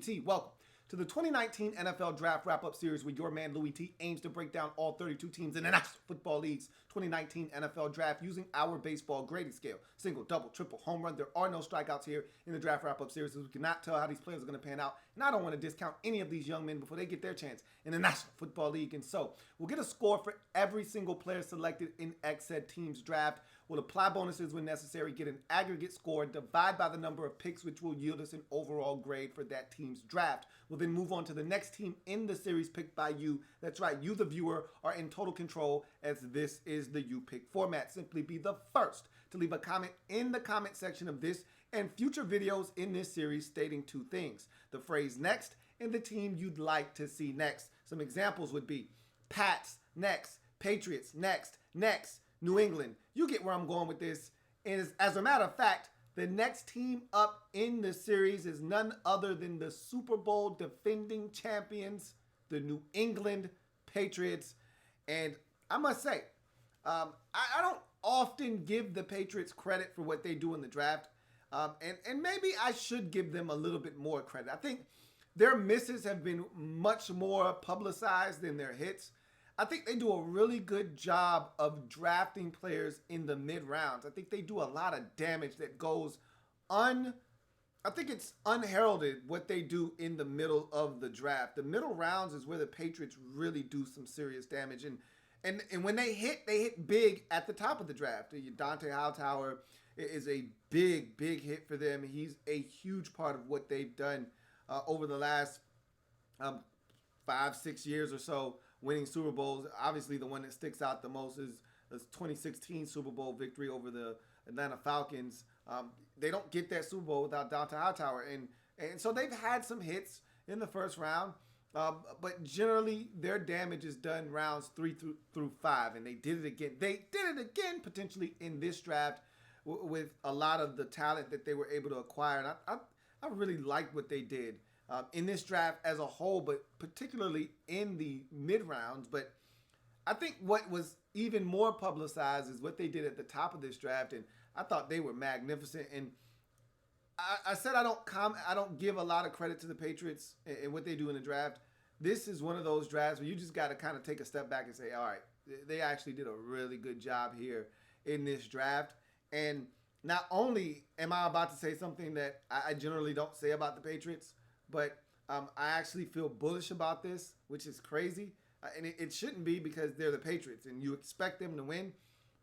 Tee. Welcome to the 2019 NFL Draft Wrap-Up Series where your man Louie Tee aims to break down all 32 teams in the National Football League's 2019 NFL Draft using our baseball grading scale. Single, double, triple, home run. There are no strikeouts here in the Draft Wrap-Up Series, as we cannot tell how these players are going to pan out. And I don't want to discount any of these young men before they get their chance in the National Football League. And so we'll get a score for every single player selected in said team's draft. We'll apply bonuses when necessary, get an aggregate score, divide by the number of picks, which will yield us an overall grade for that team's draft. We'll then move on to the next team in the series picked by you. That's right, you, the viewer, are in total control as this is the You Pick format. Simply be the first to leave a comment in the comment section of this and future videos in this series stating two things: the phrase next and the team you'd like to see next. Some examples would be Pats next, Patriots next, New England. You get where I'm going with this. And as a matter of fact, the next team up in the series is none other than the Super Bowl defending champions, the New England Patriots. And I must say, I don't often give the Patriots credit for what they do in the draft. And maybe I should give them a little bit more credit. I think their misses have been much more publicized than their hits. I think they do a really good job of drafting players in the mid-rounds. I think they do a lot of damage that goes I think it's unheralded what they do in the middle of the draft. The middle rounds is where the Patriots really do some serious damage. And when they hit big at the top of the draft. Dante Hightower is a big hit for them. He's a huge part of what they've done over the last 5-6 years or so, winning Super Bowls. Obviously, the one that sticks out the most is the 2016 Super Bowl victory over the Atlanta Falcons. They don't get that Super Bowl without Dante Hightower. And so they've had some hits in the first round, but generally their damage is done rounds 3 through 5, and they did it again. They did it again potentially in this draft with a lot of the talent that they were able to acquire. And I really liked what they did in this draft as a whole, but particularly in the mid-rounds. But I think what was even more publicized is what they did at the top of this draft, and I thought they were magnificent. And I said I don't give a lot of credit to the Patriots and what they do in the draft. This is one of those drafts where you just got to kind of take a step back and say, all right, they actually did a really good job here in this draft. And not only am I about to say something that I generally don't say about the Patriots, but I actually feel bullish about this, which is crazy. And it shouldn't be, because they're the Patriots and you expect them to win.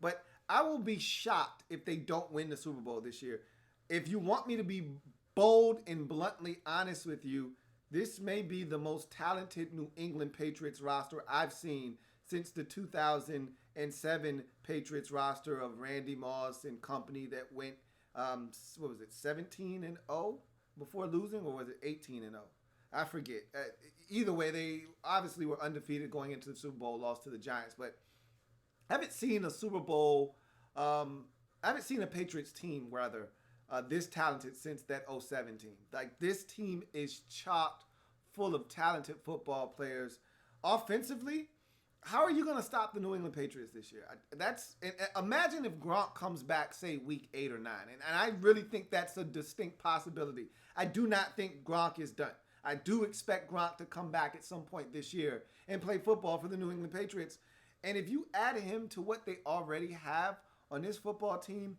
But I will be shocked if they don't win the Super Bowl this year. If you want me to be bold and bluntly honest with you, this may be the most talented New England Patriots roster I've seen since the 2007 Patriots roster of Randy Moss and company that went, 17-0 before losing, or was it 18-0? I forget. Either way, they obviously were undefeated going into the Super Bowl, lost to the Giants. But I haven't seen a Super Bowl, I haven't seen a Patriots team, rather, this talented since that 2007 team. Like, this team is chocked full of talented football players. Offensively, how are you going to stop the New England Patriots this year? Imagine if Gronk comes back, say, week 8 or 9. And I really think that's a distinct possibility. I do not think Gronk is done. I do expect Gronk to come back at some point this year and play football for the New England Patriots. And if you add him to what they already have on this football team,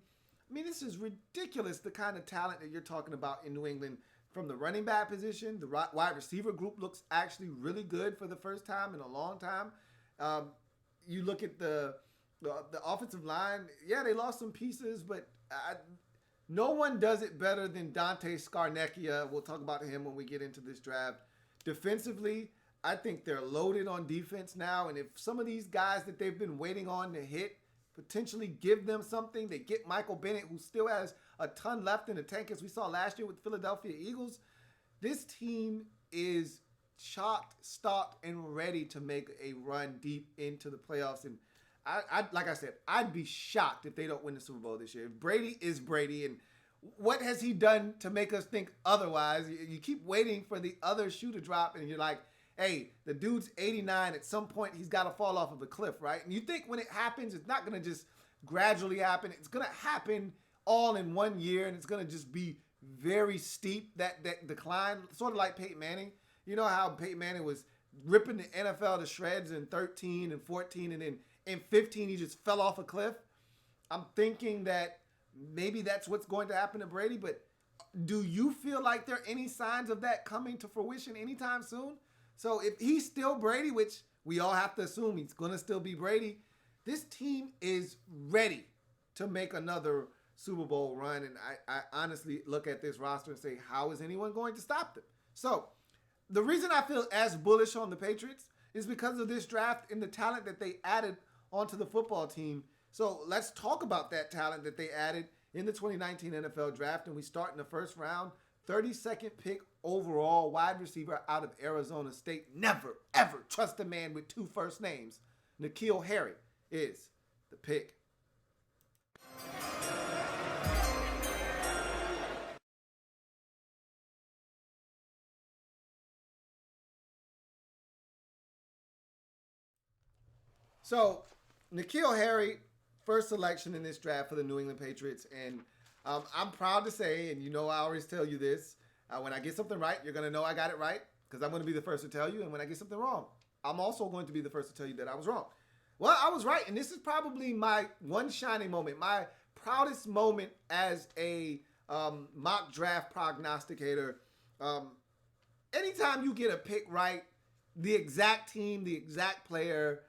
I mean, this is ridiculous, the kind of talent that you're talking about in New England. From the running back position, the wide receiver group looks actually really good for the first time in a long time. You look at the offensive line. Yeah, they lost some pieces, but no one does it better than Dante Scarnecchia. We'll talk about him when we get into this draft. Defensively, I think they're loaded on defense now, and if some of these guys that they've been waiting on to hit potentially give them something, they get Michael Bennett, who still has a ton left in the tank, as we saw last year with the Philadelphia Eagles. This team is chocked, stocked, and ready to make a run deep into the playoffs. And like I said, I'd be shocked if they don't win the Super Bowl this year. Brady is Brady, and what has he done to make us think otherwise? You keep waiting for the other shoe to drop, and you're like, hey, the dude's 89. At some point, he's got to fall off of a cliff, right? And you think when it happens, it's not going to just gradually happen. It's going to happen all in one year, and it's going to just be very steep, that decline, sort of like Peyton Manning. You know how Peyton Manning was ripping the NFL to shreds in 13 and 14, and then in 15 he just fell off a cliff. I'm thinking that maybe that's what's going to happen to Brady, but do you feel like there are any signs of that coming to fruition anytime soon? So if he's still Brady, which we all have to assume he's going to still be Brady, this team is ready to make another Super Bowl run. And I honestly look at this roster and say, how is anyone going to stop them? So the reason I feel as bullish on the Patriots is because of this draft and the talent that they added onto the football team. So let's talk about that talent that they added in the 2019 NFL draft. And we start in the first round, 32nd pick overall, wide receiver out of Arizona State. Never, ever trust a man with two first names. N'Keal Harry is the pick. So, N'Keal Harry, first selection in this draft for the New England Patriots. And I'm proud to say, and you know I always tell you this, when I get something right, you're going to know I got it right because I'm going to be the first to tell you. And when I get something wrong, I'm also going to be the first to tell you that I was wrong. Well, I was right, and this is probably my one shining moment, my proudest moment as a mock draft prognosticator. Anytime you get a pick right, the exact team, the exact player,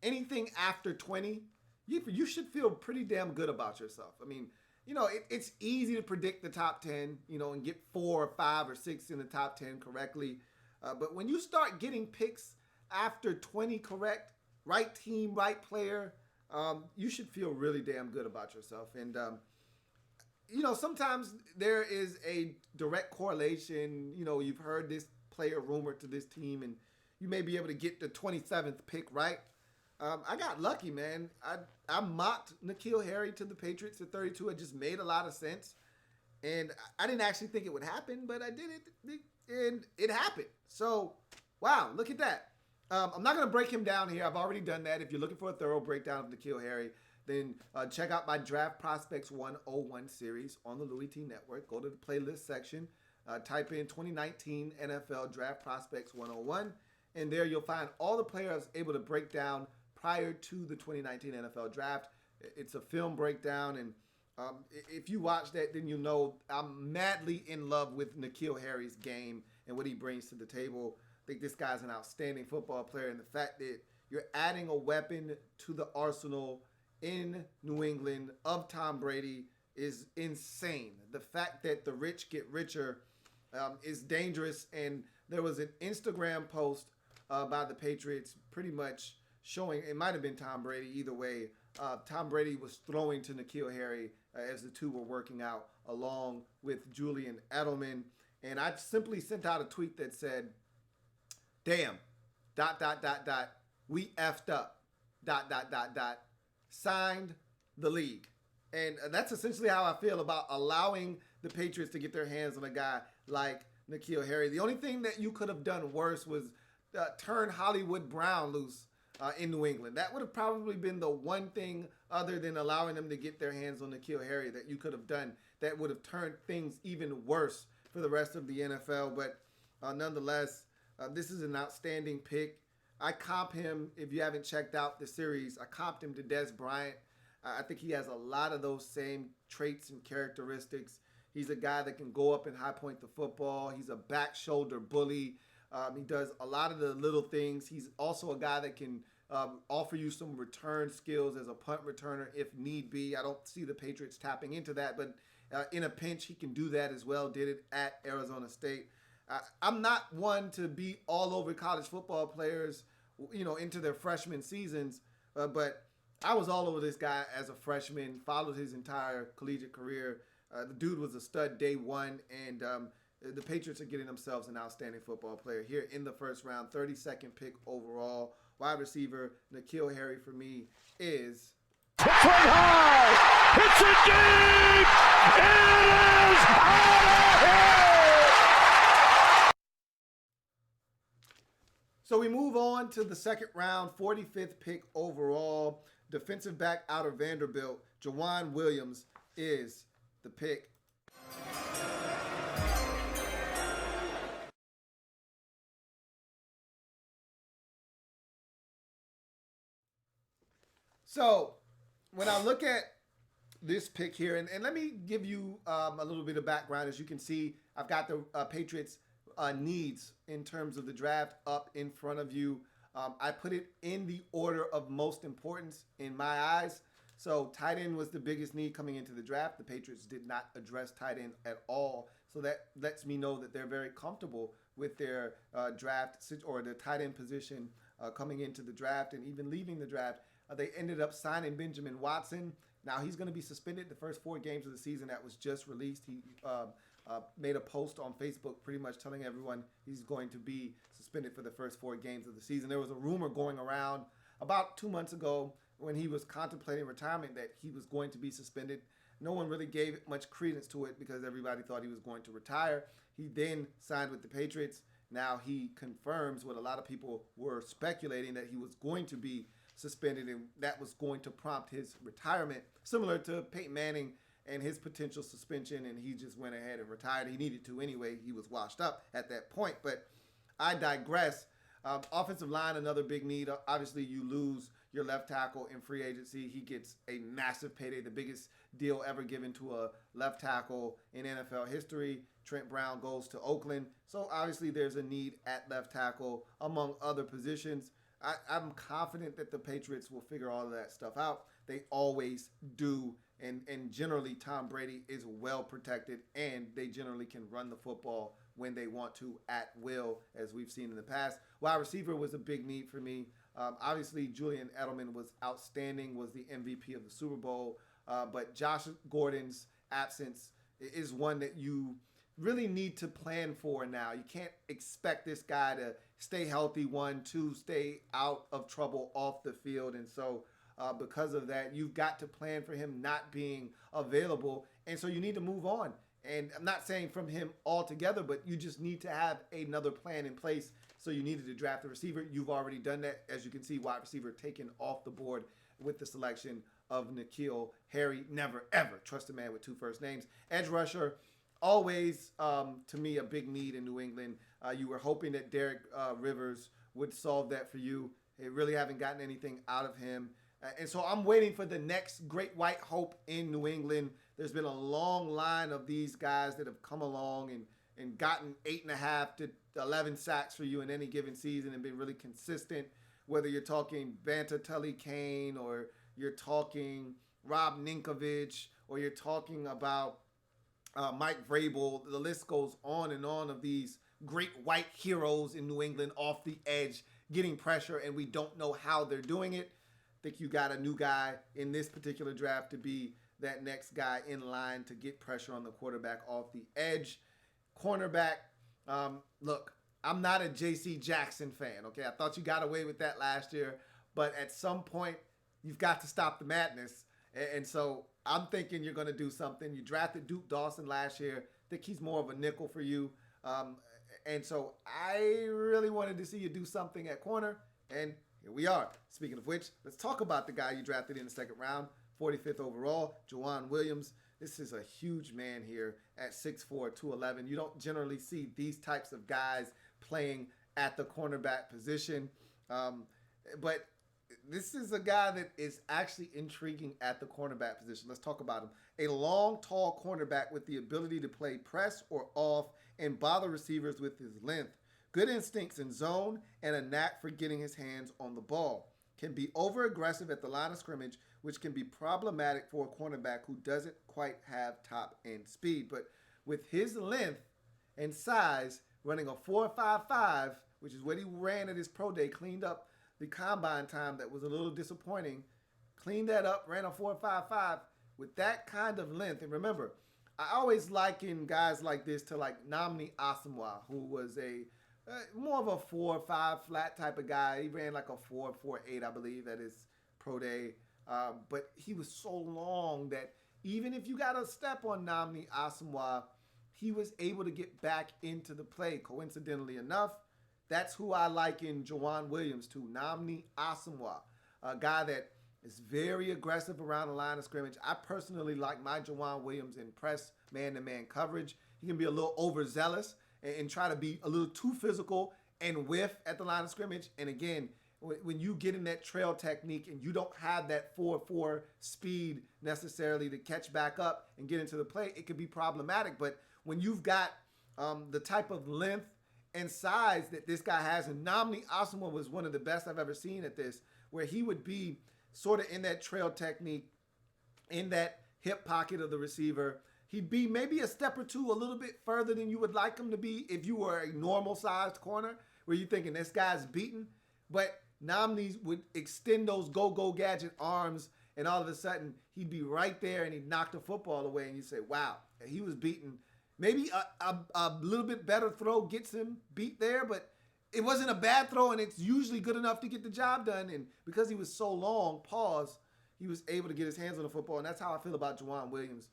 anything after 20, you should feel pretty damn good about yourself. I mean, you know, it's easy to predict the top 10, you know, and get 4 or 5 or 6 in the top 10 correctly. But when you start getting picks after 20 correct, right team, right player, you should feel really damn good about yourself. And, you know, sometimes there is a direct correlation. You know, you've heard this player rumored to this team, and you may be able to get the 27th pick right. I got lucky, man. I mocked N'Keal Harry to the Patriots at 32. It just made a lot of sense. And I didn't actually think it would happen, but I did it, and it happened. So, wow, look at that. I'm not going to break him down here. I've already done that. If you're looking for a thorough breakdown of N'Keal Harry, then check out my Draft Prospects 101 series on the Louie Tee Network. Go to the playlist section, type in 2019 NFL Draft Prospects 101, and there you'll find all the players able to break down prior to the 2019 NFL Draft. It's a film breakdown, and if you watch that, then you know I'm madly in love with N'Keal Harry's game and what he brings to the table. I think this guy's an outstanding football player, and the fact that you're adding a weapon to the arsenal in New England of Tom Brady is insane. The fact that the rich get richer is dangerous, and there was an Instagram post by the Patriots pretty much showing, it might have been Tom Brady, either way, Tom Brady was throwing to N'Keal Harry as the two were working out along with Julian Edelman. And I simply sent out a tweet that said, damn, ... we effed up, ... signed the league. And that's essentially how I feel about allowing the Patriots to get their hands on a guy like N'Keal Harry. The only thing that you could have done worse was turn Hollywood Brown loose in New England. That would have probably been the one thing other than allowing them to get their hands on N'Keal Harry that you could have done that would have turned things even worse for the rest of the NFL. But nonetheless, this is an outstanding pick. I comp him, if you haven't checked out the series, I comped him to Des Bryant. I think he has a lot of those same traits and characteristics. He's a guy that can go up and high point the football. He's a back shoulder bully. He does a lot of the little things. He's also a guy that can offer you some return skills as a punt returner if need be. I don't see the Patriots tapping into that, but in a pinch, he can do that as well. Did it at Arizona State. I'm not one to be all over college football players, you know, into their freshman seasons, but I was all over this guy as a freshman, followed his entire collegiate career. The dude was a stud day one, and the Patriots are getting themselves an outstanding football player here in the first round, 32nd pick overall. Wide receiver N'Keal Harry for me is... Hits one high! Hits it deep! It is out of here! So we move on to the second round, 45th pick overall. Defensive back out of Vanderbilt, Jawan Williams is the pick. So when I look at this pick here, and let me give you a little bit of background. As you can see, I've got the Patriots needs in terms of the draft up in front of you. I put it in the order of most importance in my eyes. So tight end was the biggest need coming into the draft. The Patriots did not address tight end at all. So that lets me know that they're very comfortable with their draft or the tight end position coming into the draft and even leaving the draft. They ended up signing Benjamin Watson. Now he's going to be suspended the first 4 games of the season that was just released. He made a post on Facebook pretty much telling everyone he's going to be suspended for the first 4 games of the season. There was a rumor going around about 2 months ago when he was contemplating retirement that he was going to be suspended. No one really gave much credence to it because everybody thought he was going to retire. He then signed with the Patriots. Now he confirms what a lot of people were speculating, that he was going to be suspended and that was going to prompt his retirement, similar to Peyton Manning and his potential suspension, and he just went ahead and retired. He needed to anyway. He was washed up at that point, but I digress. Offensive line, another big need. Obviously, you lose your left tackle in free agency. He gets a massive payday, the biggest deal ever given to a left tackle in NFL history. Trent Brown goes to Oakland. So obviously there's a need at left tackle among other positions. I'm confident that the Patriots will figure all of that stuff out. They always do. And generally, Tom Brady is well protected, and they generally can run the football when they want to at will, as we've seen in the past. Wide receiver was a big need for me. Obviously, Julian Edelman was outstanding, was the MVP of the Super Bowl. But Josh Gordon's absence is one that you really need to plan for now. You can't expect this guy to stay healthy, 1, 2, stay out of trouble off the field. And so because of that, you've got to plan for him not being available. And so you need to move on. And I'm not saying from him altogether, but you just need to have another plan in place. So you needed to draft a receiver. You've already done that. As you can see, wide receiver taken off the board with the selection of N'Keal Harry. Never, ever trust a man with 2 first names. Edge rusher, always, to me, a big need in New England. You were hoping that Derek Rivers would solve that for you. They really haven't gotten anything out of him. And so I'm waiting for the next great white hope in New England. There's been a long line of these guys that have come along and gotten 8.5 to 11 sacks for you in any given season and been really consistent, whether you're talking Banta Tully Kane or you're talking Rob Ninkovich or you're talking about Mike Vrabel. The list goes on and on of these great white heroes in New England off the edge getting pressure, and we don't know how they're doing it. I think you got a new guy in this particular draft to be that next guy in line to get pressure on the quarterback off the edge. Cornerback, look, I'm not a J.C. Jackson fan, okay? I thought you got away with that last year, but at some point, you've got to stop the madness. And so I'm thinking you're going to do something. You drafted Duke Dawson last year. I think he's more of a nickel for you. And so I really wanted to see you do something at corner, and here we are. Speaking of which, let's talk about the guy you drafted in the second round, 45th overall, Jawan Williams. This is a huge man here at 6'4", 211. You don't generally see these types of guys playing at the cornerback position. But this is a guy that is actually intriguing at the cornerback position. Let's talk about him. A long, tall cornerback with the ability to play press or off and bother receivers with his length. Good instincts in zone and a knack for getting his hands on the ball. Can be over-aggressive at the line of scrimmage, which can be problematic for a cornerback who doesn't quite have top-end speed. But with his length and size, running a 4.55, which is what he ran at his pro day, cleaned up the combine time that was a little disappointing, cleaned that up, ran a 4.55 with that kind of length. And remember, I always liken guys like this to like Nnamdi Asomugha, who was a more of a 4.5 flat type of guy. He ran like a 4.48, I believe, at his pro day. But he was so long that even if you got a step on Nnamdi Asomugha, he was able to get back into the play. Coincidentally enough, that's who I liken Jawan Williams to, Nnamdi Asomugha, a guy that is very aggressive around the line of scrimmage. I personally like my Jawan Williams in press man-to-man coverage. He can be a little overzealous and try to be a little too physical and whiff at the line of scrimmage. And again, when you get in that trail technique and you don't have that 4.4 speed necessarily to catch back up and get into the play, it could be problematic. But when you've got the type of length and size that this guy has, and Nnamdi Asomugha was one of the best I've ever seen at this, where he would be sort of in that trail technique, in that hip pocket of the receiver. He'd be maybe a step or two a little bit further than you would like him to be if you were a normal-sized corner, where you're thinking this guy's beaten. But Nnamdi would extend those go-go gadget arms, and all of a sudden, he'd be right there, and he'd knock the football away, and you say, wow, he was beaten. Maybe a little bit better throw gets him beat there, but it wasn't a bad throw, and it's usually good enough to get the job done. And because he was so long, he was able to get his hands on the football, and that's how I feel about Juwan Williams.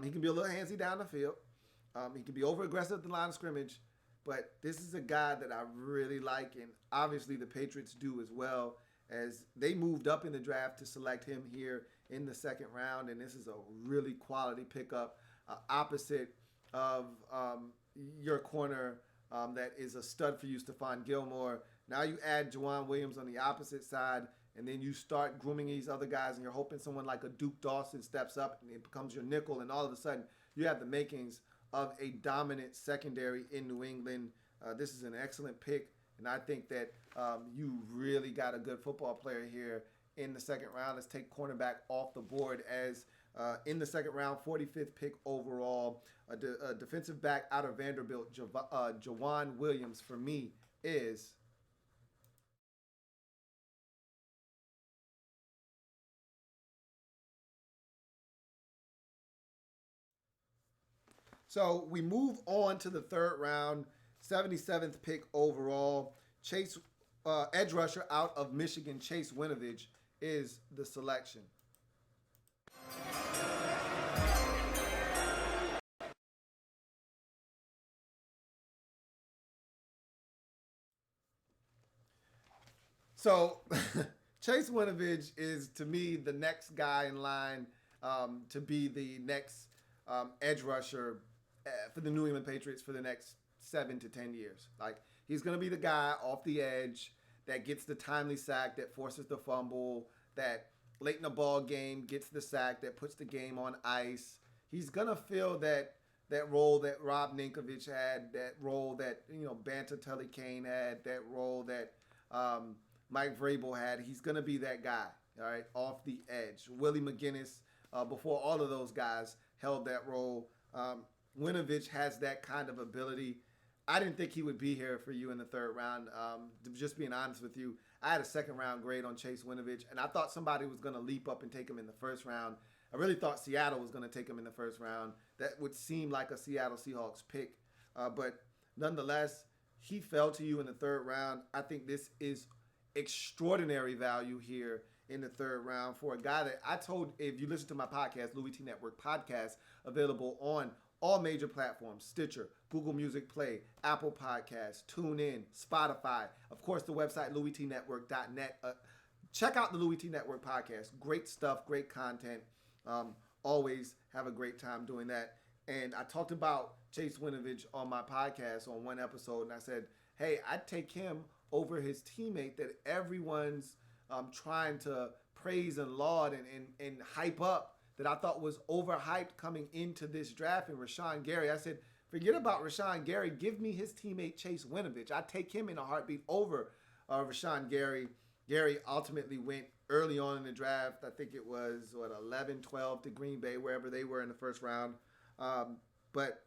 He can be a little handsy down the field. He can be over-aggressive at the line of scrimmage, but this is a guy that I really like, and obviously the Patriots do as well, as they moved up in the draft to select him here in the second round, and this is a really quality pickup opposite of your corner that is a stud for you, Stephon Gilmore. Now you add Juwan Williams on the opposite side, and then you start grooming these other guys, and you're hoping someone like a Duke Dawson steps up and it becomes your nickel, and all of a sudden you have the makings of a dominant secondary in New England. This is an excellent pick, and I think that you really got a good football player here in the second round. Let's take cornerback off the board as in the second round, 45th pick overall, a defensive back out of Vanderbilt, Juwan Williams, for me, is so we move on to the third round, 77th pick overall. Chase, edge rusher out of Michigan, Chase Winovich, is the selection. So Chase Winovich is, to me, the next guy in line to be the next edge rusher for the New England Patriots for the next 7 to 10 years. Like, he's going to be the guy off the edge that gets the timely sack, that forces the fumble, that late in the ball game gets the sack, that puts the game on ice. He's going to fill that role that Rob Ninkovich had, that role that, Banta Tully Kane had, that role that Mike Vrabel had. He's going to be that guy, all right, off the edge. Willie McGinnis, before all of those guys, held that role. Winovich has that kind of ability. I didn't think he would be here for you in the third round. Just being honest with you, I had a second round grade on Chase Winovich, and I thought somebody was going to leap up and take him in the first round. I really thought Seattle was going to take him in the first round. That would seem like a Seattle Seahawks pick. But nonetheless, he fell to you in the third round. I think this is extraordinary value here in the third round for a guy that I told, if you listen to my podcast, Louie Tee Network podcast, available on all major platforms: Stitcher, Google Music Play, Apple Podcasts, TuneIn, Spotify, of course the website LouieTeeNetwork.net. Check out the Louie Tee Network podcast. Great stuff, great content. Always have a great time doing that. And I talked about Chase Winovich on my podcast on one episode, and I said, hey, I'd take him over his teammate that everyone's trying to praise and laud and hype up, that I thought was overhyped coming into this draft, in Rashawn Gary. I said, forget about Rashawn Gary. Give me his teammate Chase Winovich. I'd take him in a heartbeat over Rashawn Gary. Gary ultimately went early on in the draft. I think it was, 11, 12 to Green Bay, wherever they were in the first round. But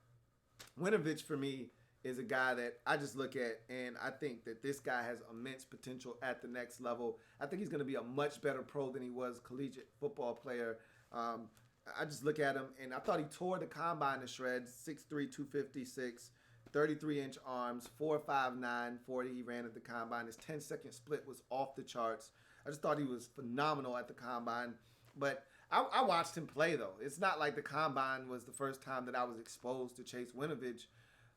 Winovich, for me, is a guy that I just look at, and I think that this guy has immense potential at the next level. I think he's going to be a much better pro than he was collegiate football player. I just look at him, and I thought he tore the combine to shreds. 6'3", 256, 33-inch arms, 4.59 40 he ran at the combine. His 10-second split was off the charts. I just thought he was phenomenal at the combine. But I watched him play, though. It's not like the combine was the first time that I was exposed to Chase Winovich.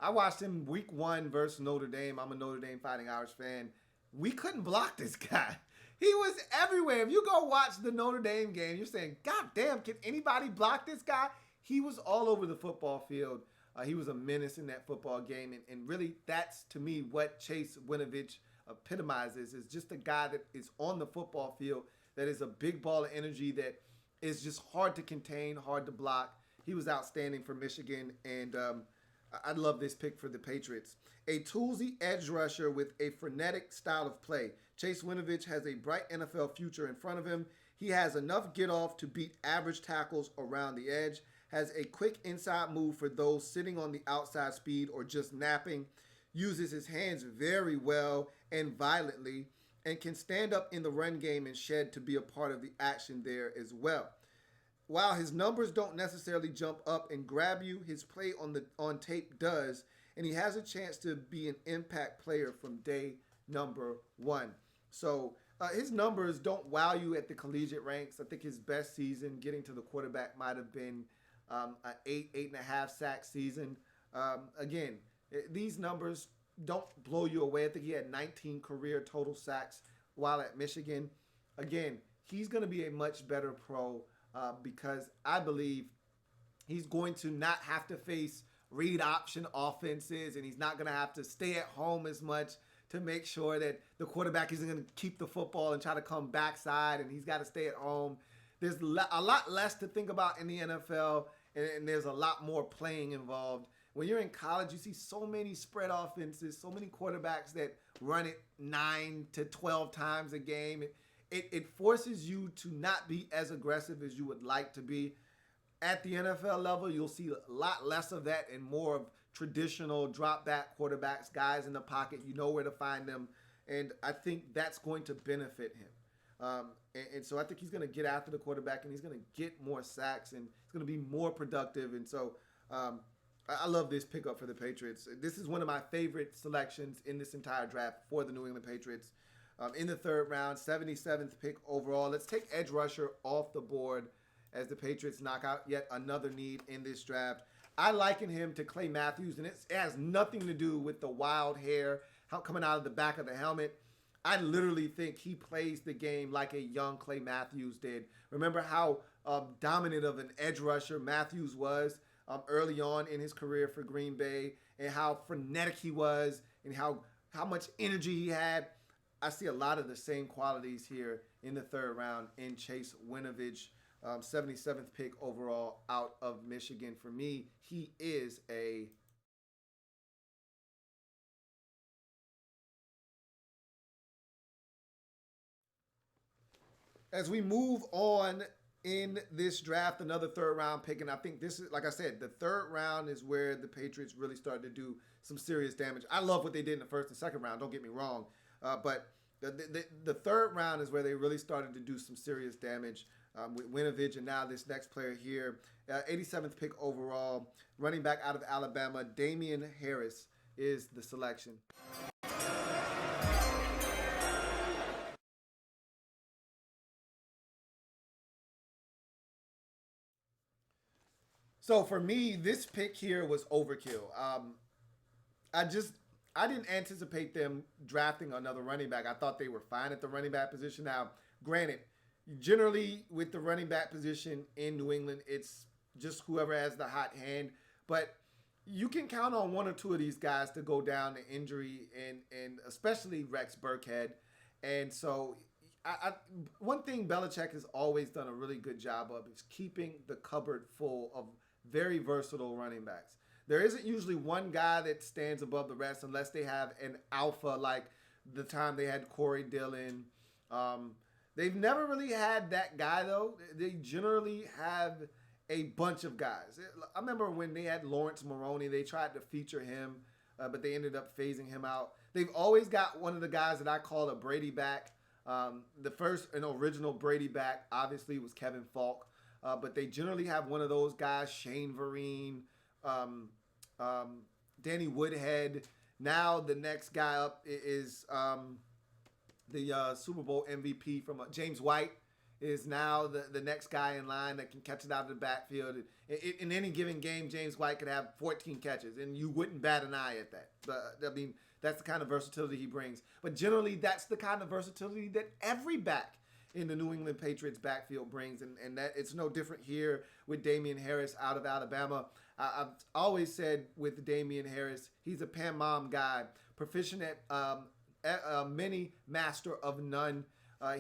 I watched him week 1 versus Notre Dame. I'm a Notre Dame Fighting Irish fan. We couldn't block this guy. He was everywhere. If you go watch the Notre Dame game, you're saying, God damn, can anybody block this guy? He was all over the football field. He was a menace in that football game. And really, that's, to me, what Chase Winovich epitomizes is just a guy that is on the football field, that is a big ball of energy, that is just hard to contain, hard to block. He was outstanding for Michigan, and I love this pick for the Patriots. A toolsy edge rusher with a frenetic style of play. Chase Winovich has a bright NFL future in front of him. He has enough get-off to beat average tackles around the edge, has a quick inside move for those sitting on the outside speed or just napping, uses his hands very well and violently, and can stand up in the run game and shed to be a part of the action there as well. While his numbers don't necessarily jump up and grab you, his play on tape does, and he has a chance to be an impact player from day number one. So his numbers don't wow you at the collegiate ranks. I think his best season getting to the quarterback might have been an 8.5 sack season. Again, these numbers don't blow you away. I think he had 19 career total sacks while at Michigan. Again, he's going to be a much better pro because I believe he's going to not have to face read option offenses, and he's not going to have to stay at home as much to make sure that the quarterback isn't going to keep the football and try to come backside, and he's got to stay at home. There's a lot less to think about in the NFL, and there's a lot more playing involved. When you're in college, you see so many spread offenses, so many quarterbacks that run it 9 to 12 times a game. It forces you to not be as aggressive as you would like to be. At the NFL level, you'll see a lot less of that and more of traditional drop back quarterbacks, guys in the pocket. You know where to find them. And I think that's going to benefit him. And so I think he's going to get after the quarterback, and he's going to get more sacks, and he's going to be more productive. And so I love this pickup for the Patriots. This is one of my favorite selections in this entire draft for the New England Patriots. In the third round, 77th pick overall. Let's take edge rusher off the board as the Patriots knock out yet another need in this draft. I liken him to Clay Matthews, and it has nothing to do with the wild hair coming out of the back of the helmet. I literally think he plays the game like a young Clay Matthews did. Remember how dominant of an edge rusher Matthews was early on in his career for Green Bay, and how frenetic he was, and how much energy he had. I see a lot of the same qualities here in the third round in Chase Winovich, 77th pick overall out of Michigan. For me, he is a as we move on in this draft, another third round pick, and I think this is, like I said, the third round is where the Patriots really started to do some serious damage. I love what they did in the first and second round, don't get me wrong, but the third round is where they really started to do some serious damage with Winovich, and now this next player here, 87th pick overall, running back out of Alabama, Damian Harris is the selection. So for me, this pick here was overkill. I didn't anticipate them drafting another running back. I thought they were fine at the running back position. Now, granted, generally with the running back position in New England, it's just whoever has the hot hand. But you can count on one or two of these guys to go down to injury, and especially Rex Burkhead. And so one thing Belichick has always done a really good job of is keeping the cupboard full of very versatile running backs. There isn't usually one guy that stands above the rest unless they have an alpha like the time they had Corey Dillon. They've never really had that guy, though. They generally have a bunch of guys. I remember when they had Lawrence Maroney, they tried to feature him, but they ended up phasing him out. They've always got one of the guys that I call a Brady back. The first and original Brady back, obviously, was Kevin Falk. But they generally have one of those guys, Shane Vereen, Danny Woodhead. Now the next guy up is the Super Bowl MVP from James White is now the next guy in line that can catch it out of the backfield. In any given game, James White could have 14 catches, and you wouldn't bat an eye at that. I mean, that's the kind of versatility he brings. But generally, that's the kind of versatility that every back in the New England Patriots backfield brings, and that it's no different here with Damian Harris out of Alabama. I've always said with Damian Harris, he's a Pan Mom guy, proficient at many, master of none.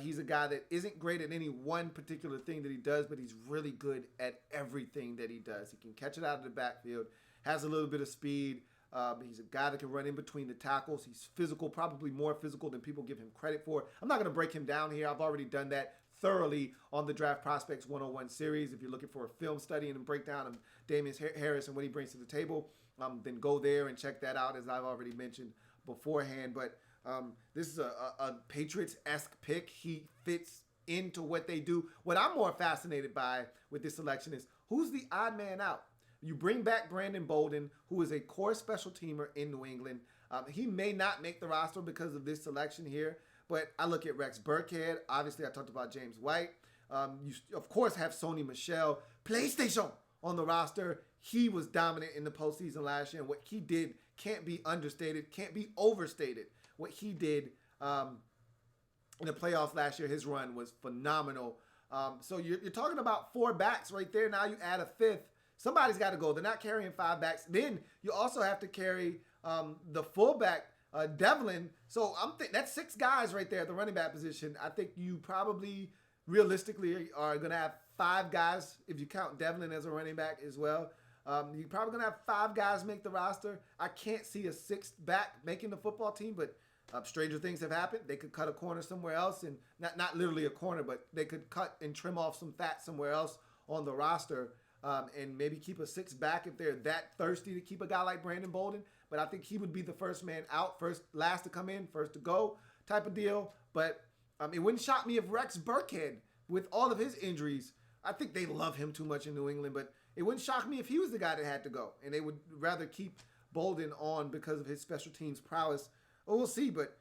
He's a guy that isn't great at any one particular thing that he does, but he's really good at everything that he does. He can catch it out of the backfield, has a little bit of speed. He's a guy that can run in between the tackles. He's physical, probably more physical than people give him credit for. I'm not going to break him down here. I've already done that thoroughly on the Draft Prospects 101 series. If you're looking for a film study and a breakdown of Damian Harris and what he brings to the table, then go there and check that out, as I've already mentioned beforehand. But this is a Patriots-esque pick. He fits into what they do. What I'm more fascinated by with this selection is who's the odd man out? You bring back Brandon Bolden, who is a core special teamer in New England. He may not make the roster because of this selection here, but I look at Rex Burkhead. Obviously, I talked about James White. You, of course, have Sony Michel, PlayStation, on the roster. He was dominant in the postseason last year, and what he did can't be understated, can't be overstated. What he did in the playoffs last year, his run was phenomenal. So you're talking about 4 backs right there. Now you add a 5th. Somebody's got to go. They're not carrying 5 backs. Then you also have to carry the fullback, Devlin. So that's 6 guys right there at the running back position. I think you probably realistically are going to have 5 guys if you count Devlin as a running back as well. You're probably going to have 5 guys make the roster. I can't see a 6th back making the football team, but stranger things have happened. They could cut a corner somewhere else, and not literally a corner, but they could cut and trim off some fat somewhere else on the roster. And maybe keep a 6th back if they're that thirsty to keep a guy like Brandon Bolden. But I think he would be the first man out, last to come in, first to go type of deal. But it wouldn't shock me if Rex Burkhead, with all of his injuries, I think they love him too much in New England, but it wouldn't shock me if he was the guy that had to go. And they would rather keep Bolden on because of his special teams prowess. Well, we'll see, but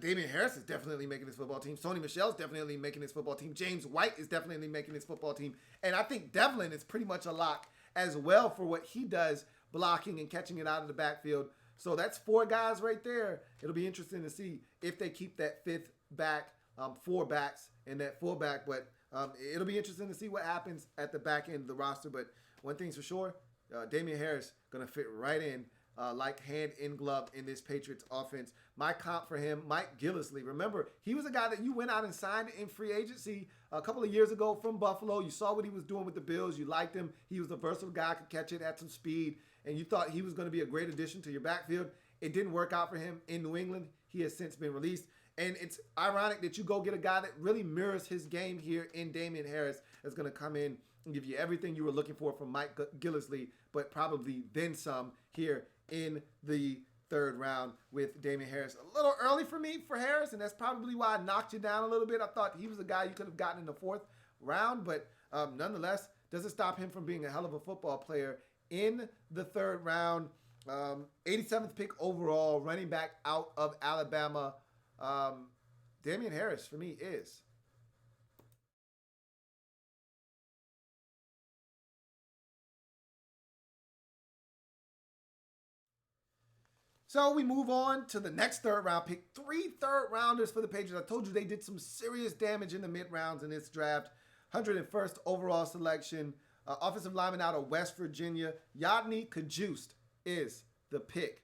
Damian Harris is definitely making this football team. Sony Michel's definitely making this football team. James White is definitely making this football team. And I think Devlin is pretty much a lock as well for what he does, blocking and catching it out of the backfield. So that's 4 guys right there. It'll be interesting to see if they keep that 5th back, 4 backs, and that fullback. But it'll be interesting to see what happens at the back end of the roster. But one thing's for sure, Damian Harris going to fit right in like hand in glove in this Patriots offense. My comp for him, Mike Gillislee. Remember, he was a guy that you went out and signed in free agency a couple of years ago from Buffalo. You saw what he was doing with the Bills. You liked him. He was a versatile guy, could catch it, had some speed, and you thought he was going to be a great addition to your backfield. It didn't work out for him in New England. He has since been released. And it's ironic that you go get a guy that really mirrors his game here in Damian Harris that's going to come in and give you everything you were looking for from Mike Gillislee, but probably then some here in the 3rd round with Damian Harris. A little early for me for Harris, and that's probably why I knocked you down a little bit. I thought he was a guy you could have gotten in the 4th round, but nonetheless, doesn't stop him from being a hell of a football player in the 3rd round. 87th pick overall, running back out of Alabama. Damian Harris, for me, is. So we move on to the next 3rd round pick. 3 third-rounders for the Patriots. I told you they did some serious damage in the mid-rounds in this draft. 101st overall selection. Offensive lineman out of West Virginia. Yodny Cajuste is the pick.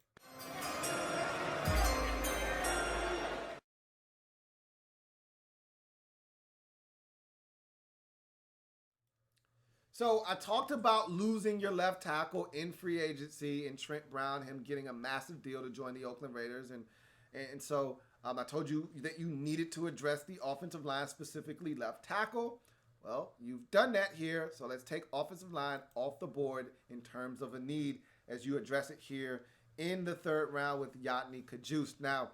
So I talked about losing your left tackle in free agency and Trent Brown, him getting a massive deal to join the Oakland Raiders. And so I told you that you needed to address the offensive line, specifically left tackle. Well, you've done that here. So let's take offensive line off the board in terms of a need as you address it here in the 3rd round with Yodny Cajuste. Now,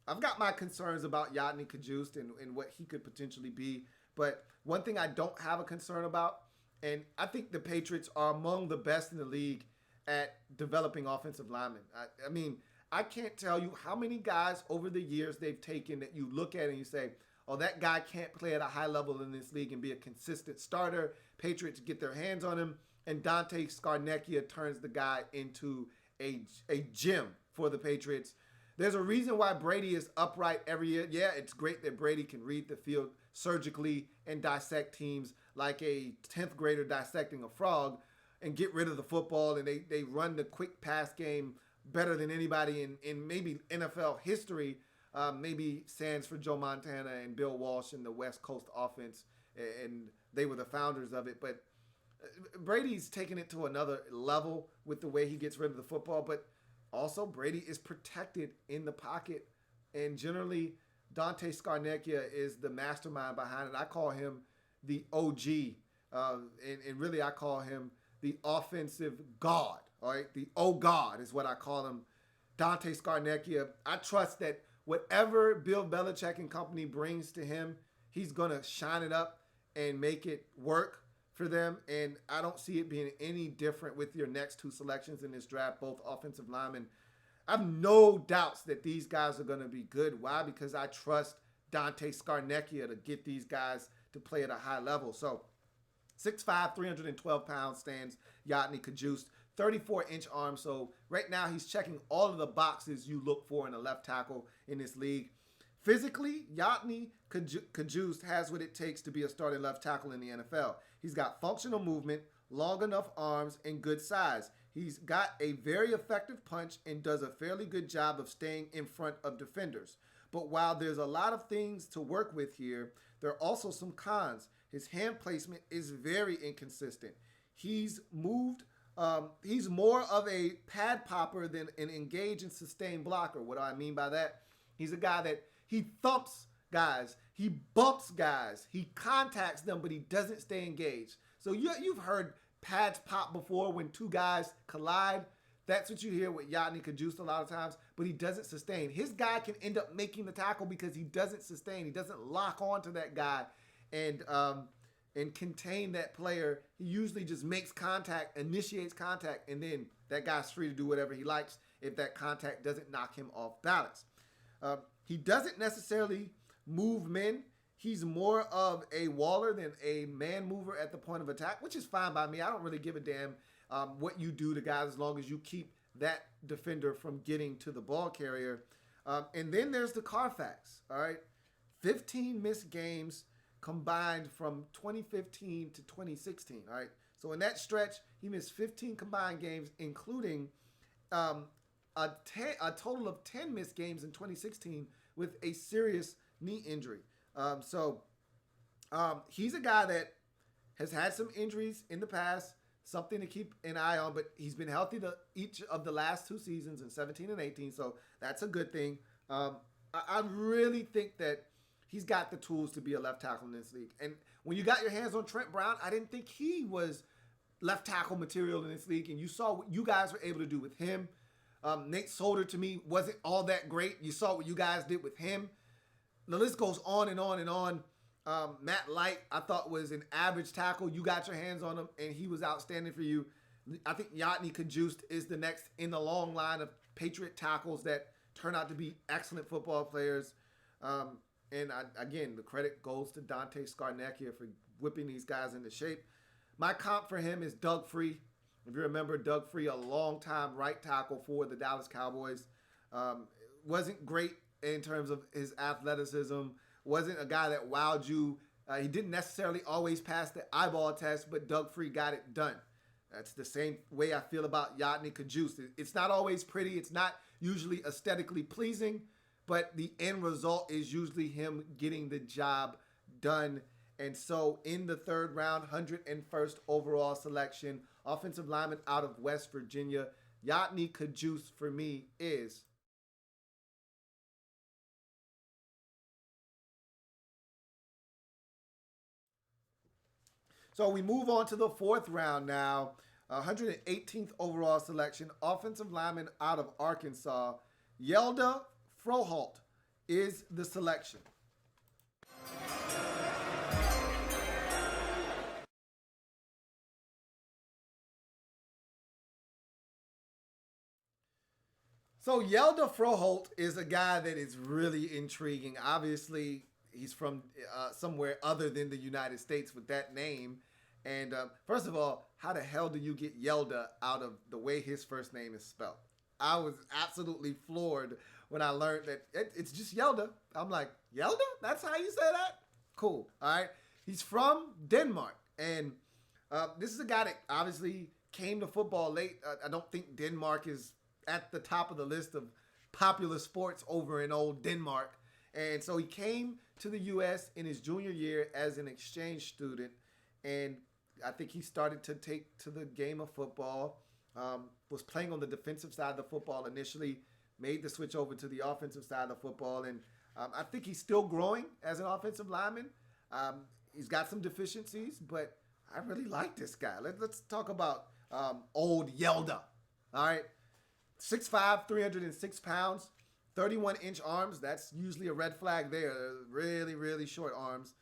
I've got my concerns about Yodny Cajuste and what he could potentially be. But one thing I don't have a concern about, and I think the Patriots are among the best in the league at developing offensive linemen. I mean, I can't tell you how many guys over the years they've taken that you look at and you say, oh, that guy can't play at a high level in this league and be a consistent starter. Patriots get their hands on him, and Dante Scarnecchia turns the guy into a gem for the Patriots. There's a reason why Brady is upright every year. Yeah, it's great that Brady can read the field surgically and dissect teams like a 10th grader dissecting a frog and get rid of the football, and they run the quick pass game better than anybody in maybe NFL history. maybe Sands for Joe Montana and Bill Walsh in the West Coast offense, and they were the founders of it. But Brady's taking it to another level with the way he gets rid of the football. But also, Brady is protected in the pocket, and generally, Dante Scarnecchia is the mastermind behind it. I call him the OG, and really I call him the offensive god. All right, the God is what I call him. Dante Scarnecchia. I trust that whatever Bill Belichick and company brings to him, he's gonna shine it up and make it work for them. And I don't see it being any different with your next two selections in this draft, both offensive linemen. I have no doubts that these guys are going to be good. Why? Because I trust Dante Scarnecchia to get these guys to play at a high level. So 6'5", 312 pounds stands Yeti Kajust, 34-inch arm. So right now he's checking all of the boxes you look for in a left tackle in this league. Physically, Yeti Kajust has what it takes to be a starting left tackle in the NFL. He's got functional movement, long enough arms, and good size. He's got a very effective punch and does a fairly good job of staying in front of defenders. But while there's a lot of things to work with here, there are also some cons. His hand placement is very inconsistent. He's more of a pad popper than an engage and sustain blocker. What do I mean by that? He's a guy that he thumps guys, he bumps guys, he contacts them, but he doesn't stay engaged. So you've heard pads pop before when two guys collide. That's what you hear with Yeti Kajust a lot of times, but he doesn't sustain. His guy can end up making the tackle because he doesn't sustain. He doesn't lock onto that guy and contain that player. He usually just makes contact, initiates contact, and then that guy's free to do whatever he likes if that contact doesn't knock him off balance. He doesn't necessarily move men. He's more of a waller than a man mover at the point of attack, which is fine by me. I don't really give a damn what you do to guys as long as you keep that defender from getting to the ball carrier. And then there's the Carfax, all right? 15 missed games combined from 2015 to 2016, all right? So in that stretch, he missed 15 combined games, including a total of 10 missed games in 2016 with a serious knee injury. He's a guy that has had some injuries in the past, something to keep an eye on, but he's been healthy to each of the last two seasons in 17 and 18, so that's a good thing. I really think that he's got the tools to be a left tackle in this league. And when you got your hands on Trent Brown, I didn't think he was left tackle material in this league, and you saw what you guys were able to do with him. Nate Solder, to me, wasn't all that great. You saw what you guys did with him. The list goes on and on and on. Matt Light, I thought, was an average tackle. You got your hands on him, and he was outstanding for you. I think Yeti Kajust is the next in the long line of Patriot tackles that turn out to be excellent football players. Again, the credit goes to Dante Scarnecchia for whipping these guys into shape. My comp for him is Doug Free. If you remember, Doug Free, a long-time right tackle for the Dallas Cowboys. Wasn't great in terms of his athleticism. Wasn't a guy that wowed you. He didn't necessarily always pass the eyeball test, but Doug Free got it done. That's the same way I feel about Yeti Kajust. It's not always pretty. It's not usually aesthetically pleasing, but the end result is usually him getting the job done. And so in the third round, 101st overall selection, offensive lineman out of West Virginia, Yeti Kajust for me is So we move on to the fourth round now. 118th overall selection, offensive lineman out of Arkansas, Yelda Froholt is the selection. So Yelda Froholt is a guy that is really intriguing. Obviously, he's from somewhere other than the United States with that name. And first of all, how the hell do you get Yelda out of the way his first name is spelled? I was absolutely floored when I learned that it's just Yelda. I'm like, Yelda? That's how you say that? Cool. All right. He's from Denmark. And this is a guy that obviously came to football late. I don't think Denmark is at the top of the list of popular sports over in old Denmark. And so he came to the U.S. in his junior year as an exchange student. And I think he started to take to the game of football, was playing on the defensive side of the football initially, made the switch over to the offensive side of the football. And I think he's still growing as an offensive lineman. He's got some deficiencies, but I really like this guy. Let's talk about old Yelda. All right. 6'5", 306 pounds, 31-inch arms. That's usually a red flag there. Really, really short arms.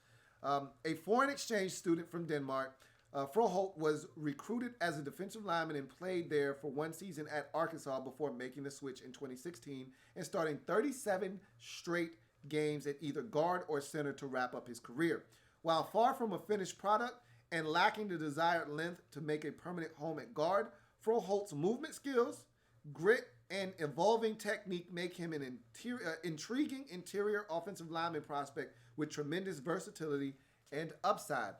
A foreign exchange student from Denmark. Froholt was recruited as a defensive lineman and played there for one season at Arkansas before making the switch in 2016 and starting 37 straight games at either guard or center to wrap up his career. While far from a finished product and lacking the desired length to make a permanent home at guard, Froholt's movement skills, grit, and evolving technique make him an intriguing interior offensive lineman prospect with tremendous versatility and upside.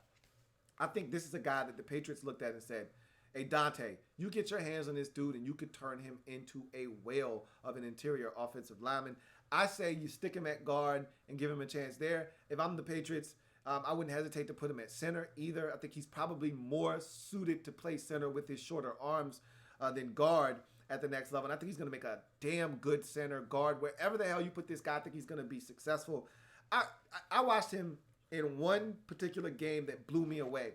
I think this is a guy that the Patriots looked at and said, hey, Dante, you get your hands on this dude and you could turn him into a whale of an interior offensive lineman. I say you stick him at guard and give him a chance there. If I'm the Patriots, I wouldn't hesitate to put him at center either. I think he's probably more suited to play center with his shorter arms than guard at the next level. And I think he's going to make a damn good center guard. Wherever the hell you put this guy, I think he's going to be successful. I watched him in one particular game that blew me away.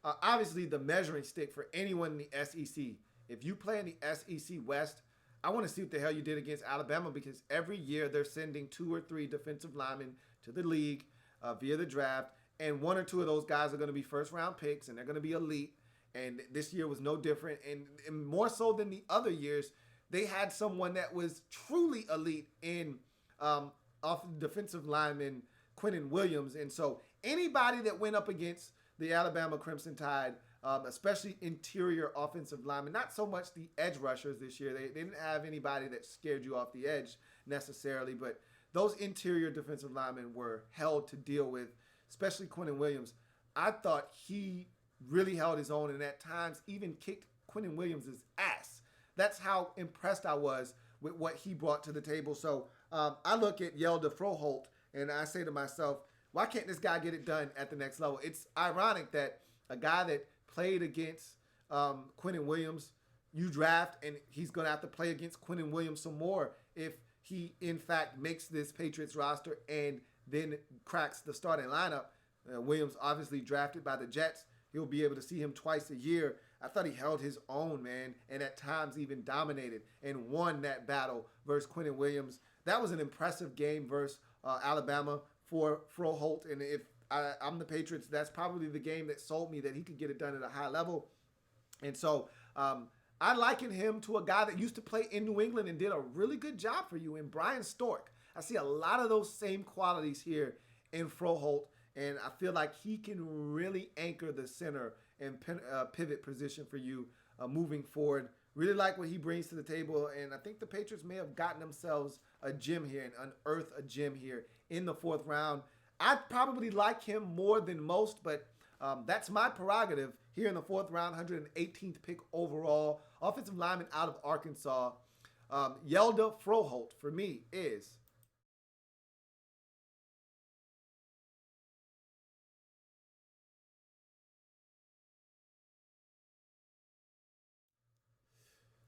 Obviously, the measuring stick for anyone in the SEC. If you play in the SEC West, I want to see what the hell you did against Alabama, because every year they're sending 2 or 3 defensive linemen to the league via the draft, and 1 or 2 of those guys are going to be first-round picks, and they're going to be elite. And this year was no different. And more so than the other years, they had someone that was truly elite in off defensive lineman Quinnen Williams. And so anybody that went up against the Alabama Crimson Tide, especially interior offensive linemen, not so much the edge rushers this year. They didn't have anybody that scared you off the edge necessarily, but those interior defensive linemen were held to deal with, especially Quinnen Williams. I thought he really held his own and at times even kicked Quinnen Williams' ass. That's how impressed I was with what he brought to the table. So I look at Yelda Froholt and I say to myself, why can't this guy get it done at the next level? It's ironic that a guy that played against Quinnen Williams, you draft, and he's going to have to play against Quinnen Williams some more if he, in fact, makes this Patriots roster and then cracks the starting lineup. Williams obviously drafted by the Jets. He'll be able to see him twice a year. I thought he held his own, man, and at times even dominated and won that battle versus Quinnen Williams. That was an impressive game versus Alabama for Froholt, and if I'm the Patriots, that's probably the game that sold me that he could get it done at a high level. And so I liken him to a guy that used to play in New England and did a really good job for you in Brian Stork. I see a lot of those same qualities here in Froholt, and I feel like he can really anchor the center and pivot position for you moving forward. Really like what he brings to the table, and I think the Patriots may have gotten themselves a gem here and unearthed a gem here in the 4th round. I probably like him more than most, but that's my prerogative here in the 4th round, 118th pick overall. Offensive lineman out of Arkansas. Yelda Froholt, for me, is...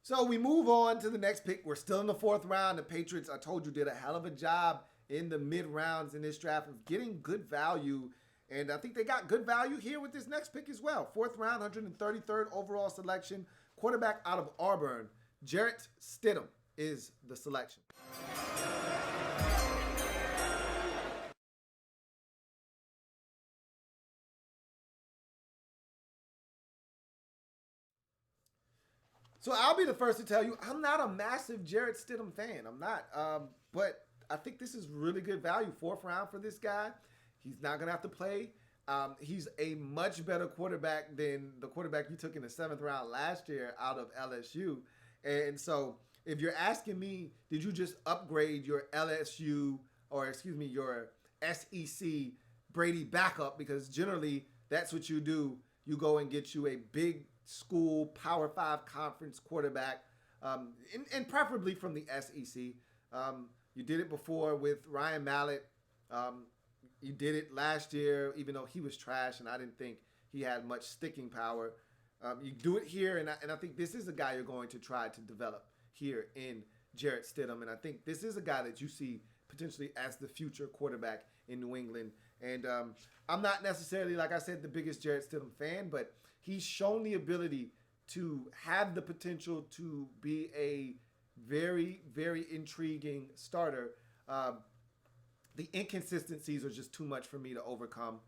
So we move on to the next pick. We're still in the 4th round. The Patriots, I told you, did a hell of a job in the mid-rounds in this draft of getting good value. And I think they got good value here with this next pick as well. 4th round, 133rd overall selection. Quarterback out of Auburn. Jarrett Stidham is the selection. So I'll be the first to tell you, I'm not a massive Jarrett Stidham fan. I'm not. But I think this is really good value. 4th round for this guy. He's not going to have to play. He's a much better quarterback than the quarterback you took in the 7th round last year out of LSU. And so if you're asking me, did you just upgrade your LSU or, your SEC Brady backup? Because generally that's what you do. You go and get you a big school Power 5 conference quarterback, and preferably from the SEC. You did it before with Ryan Mallett. You did it last year, even though he was trash, and I didn't think he had much sticking power. You do it here, and I think this is a guy you're going to try to develop here in Jarrett Stidham, and I think this is a guy that you see potentially as the future quarterback in New England. And I'm not necessarily, like I said, the biggest Jarrett Stidham fan, but he's shown the ability to have the potential to be a very, very intriguing starter. The inconsistencies are just too much for me to overcome.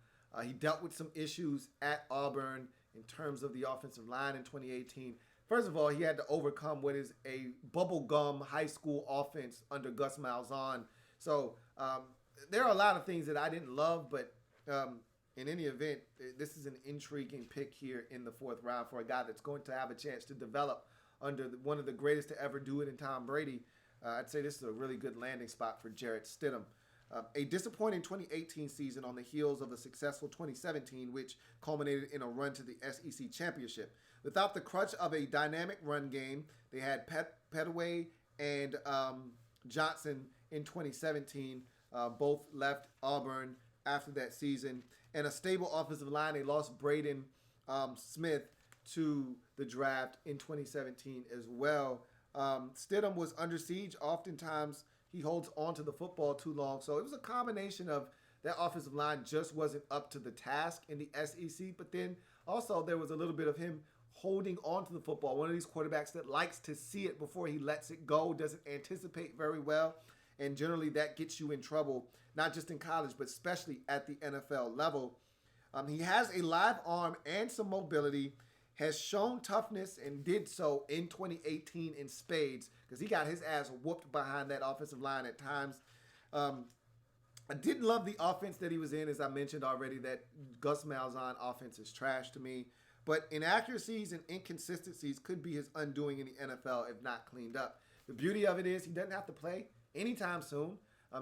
He dealt with some issues at Auburn in terms of the offensive line in 2018. First of all, he had to overcome what is a bubblegum high school offense under Gus Malzahn. So there are a lot of things that I didn't love, but in any event, this is an intriguing pick here in the 4th round for a guy that's going to have a chance to develop under one of the greatest to ever do it in Tom Brady. I'd say this is a really good landing spot for Jarrett Stidham. A disappointing 2018 season on the heels of a successful 2017, which culminated in a run to the SEC championship. Without the crutch of a dynamic run game, they had Petaway and Johnson in 2017. Both left Auburn after that season. And a stable offensive line. They lost Braden Smith to the draft in 2017 as well. Stidham was under siege. Oftentimes, he holds on to the football too long. So it was a combination of that offensive line just wasn't up to the task in the SEC. But then also there was a little bit of him holding on to the football. One of these quarterbacks that likes to see it before he lets it go, doesn't anticipate very well. And generally that gets you in trouble, not just in college, but especially at the NFL level. He has a live arm and some mobility, has shown toughness and did so in 2018 in spades because he got his ass whooped behind that offensive line at times. I didn't love the offense that he was in, as I mentioned already. That Gus Malzahn offense is trash to me. But inaccuracies and inconsistencies could be his undoing in the NFL if not cleaned up. The beauty of it is he doesn't have to play anytime soon.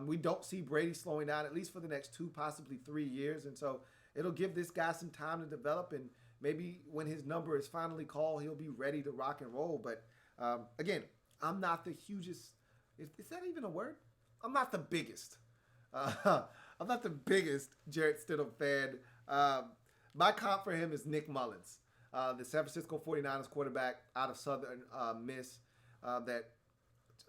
We don't see Brady slowing down, at least for the next 2, possibly 3 years. And so it'll give this guy some time to develop, and maybe when his number is finally called, he'll be ready to rock and roll. But again, I'm not the hugest. Is that even a word? I'm not the biggest. I'm not the biggest Jarrett Stidham fan. My comp for him is Nick Mullins, the San Francisco 49ers quarterback out of Southern Miss that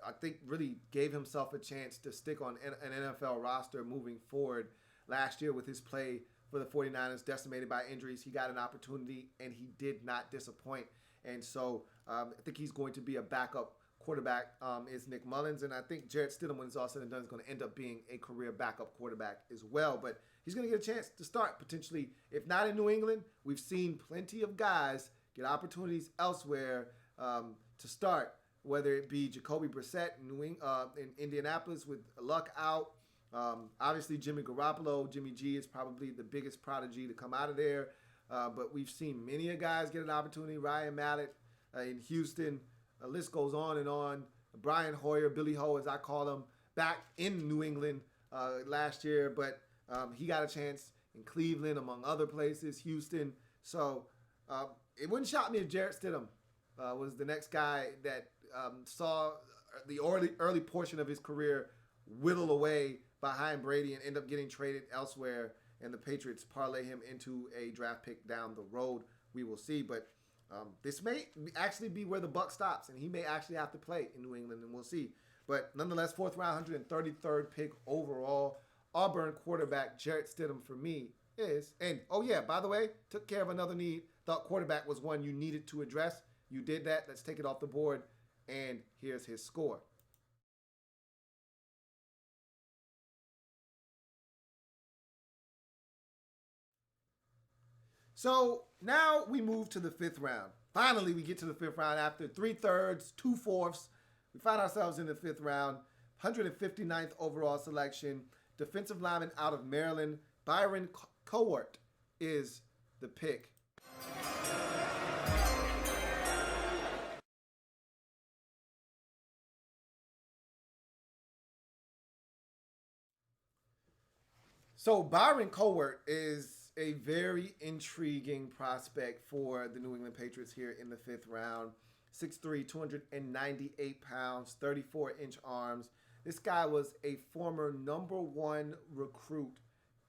I think really gave himself a chance to stick on an NFL roster moving forward. Last year with his play for the 49ers decimated by injuries, he got an opportunity and he did not disappoint. And so I think he's going to be a backup quarterback is Nick Mullins. And I think Jarrett Stidham, when it's all said and done, is going to end up being a career backup quarterback as well. But he's going to get a chance to start potentially. If not in New England, we've seen plenty of guys get opportunities elsewhere to start, whether it be Jacoby Brissett in Indianapolis with Luck out. Obviously, Jimmy Garoppolo, Jimmy G is probably the biggest prodigy to come out of there. But we've seen many of guys get an opportunity. Ryan Mallett in Houston. The list goes on and on. Brian Hoyer, Billy Ho, as I call him, back in New England last year. But he got a chance in Cleveland, among other places, Houston. So it wouldn't shock me if Jarrett Stidham was the next guy that saw the early portion of his career whittle away behind Brady and end up getting traded elsewhere, and the Patriots parlay him into a draft pick down the road. We will see, but this may actually be where the buck stops, and he may actually have to play in New England, and we'll see. But nonetheless, 4th round, 133rd pick overall, Auburn quarterback Jarrett Stidham for me is, and oh yeah, by the way, took care of another need. Thought quarterback was one you needed to address. You did that. Let's take it off the board, and here's his score. So now we move to the 5th round. Finally, we get to the 5th round after 3/3, 2/4. We find ourselves in the 5th round, 159th overall selection. Defensive lineman out of Maryland, Byron Cowart is the pick. So Byron Cowart is a very intriguing prospect for the New England Patriots here in the 5th round. 6'3", 298 pounds, 34-inch arms. This guy was a former #1 recruit